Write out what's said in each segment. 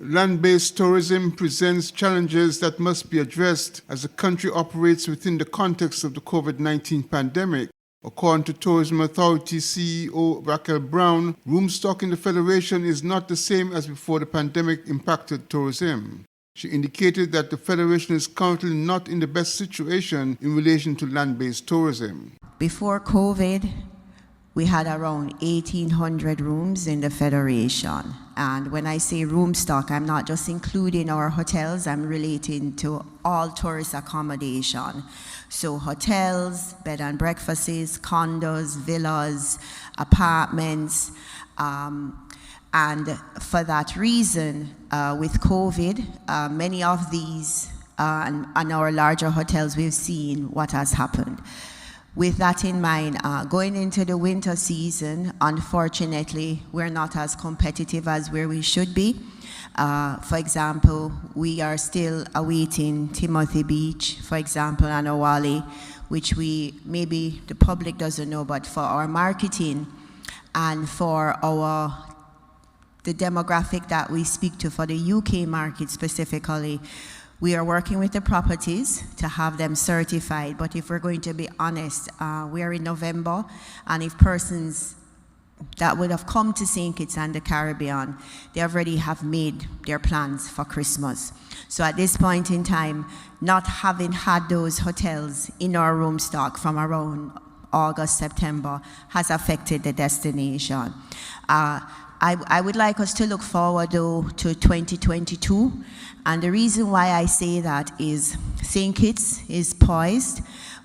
Land-based tourism presents challenges that must be addressed as the country operates within the context of the COVID-19 pandemic. According to Tourism Authority CEO Raquel Brown, room stock in the Federation is not the same as before the pandemic impacted tourism. She indicated that the Federation is currently not in the best situation in relation to land-based tourism. Before COVID, we had around 1,800 rooms in the Federation. And when I say room stock, I'm not just including our hotels, I'm relating to all tourist accommodation. So hotels, bed and breakfasts, condos, villas, apartments. And for that reason, with COVID, many of these and our larger hotels, we've seen what has happened. With that in mind, going into the winter season, unfortunately, we're not as competitive as where we should be. For example, we are still awaiting Timothy Beach, for example, and Awali, which maybe the public doesn't know, but for our marketing and for the demographic that we speak to for the UK market specifically, we are working with the properties to have them certified. But if we're going to be honest, we are in November, and if persons that would have come to St. Kitts and the Caribbean, they already have made their plans for Christmas. So at this point in time, not having had those hotels in our room stock from around August, September has affected the destination. I would like us to look forward, though, to 2022. And the reason why I say that is St. Kitts is poised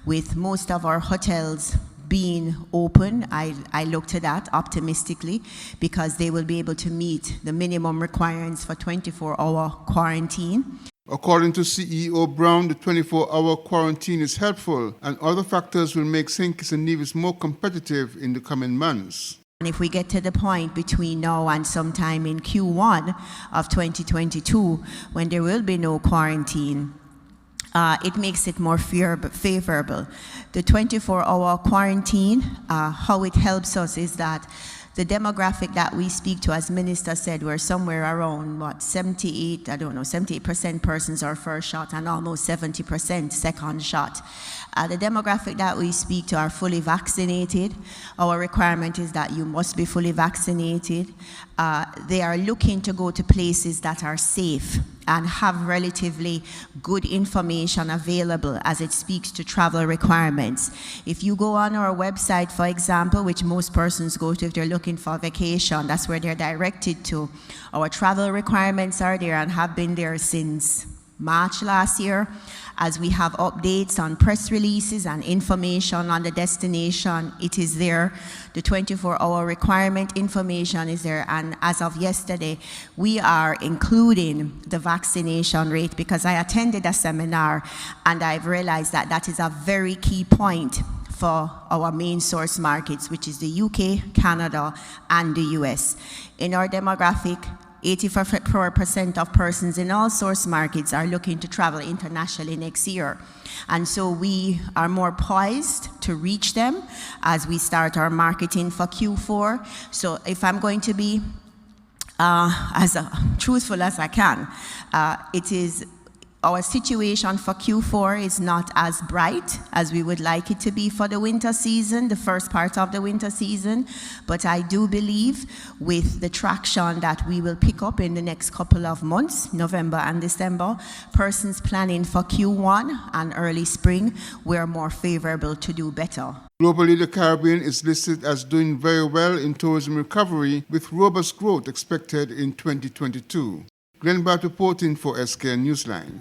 with most of our hotels being open. I look to that optimistically because they will be able to meet the minimum requirements for 24-hour quarantine. According to CEO Brown, the 24-hour quarantine is helpful, and other factors will make St. Kitts and Nevis more competitive in the coming months. And if we get to the point between now and sometime in Q1 of 2022, when there will be no quarantine, it makes it more favorable. The 24-hour quarantine, how it helps us is that the demographic that we speak to, as Minister said, we're somewhere around, 78% persons are first shot and almost 70% second shot. The demographic that we speak to are fully vaccinated. Our requirement is that you must be fully vaccinated. They are looking to go to places that are safe and have relatively good information available as it speaks to travel requirements. If you go on our website, for example, which most persons go to if they're looking for a vacation, that's where they're directed to. Our travel requirements are there and have been there since March last year, as we have updates on press releases and information on the destination. It is there. The 24-hour requirement information is there, and as of yesterday, we are including the vaccination rate because I attended a seminar and I've realized that that is a very key point for our main source markets, which is the UK, Canada, and the US. In our demographic, 84% of persons in all source markets are looking to travel internationally next year. And so we are more poised to reach them as we start our marketing for Q4. So if I'm going to be as truthful as I can, it is our situation for Q4 is not as bright as we would like it to be for the winter season, the first part of the winter season. But I do believe with the traction that we will pick up in the next couple of months, November and December, persons planning for Q1 and early spring, we're more favorable to do better. Globally, the Caribbean is listed as doing very well in tourism recovery, with robust growth expected in 2022. Glenn Barth reporting for SKN Newsline.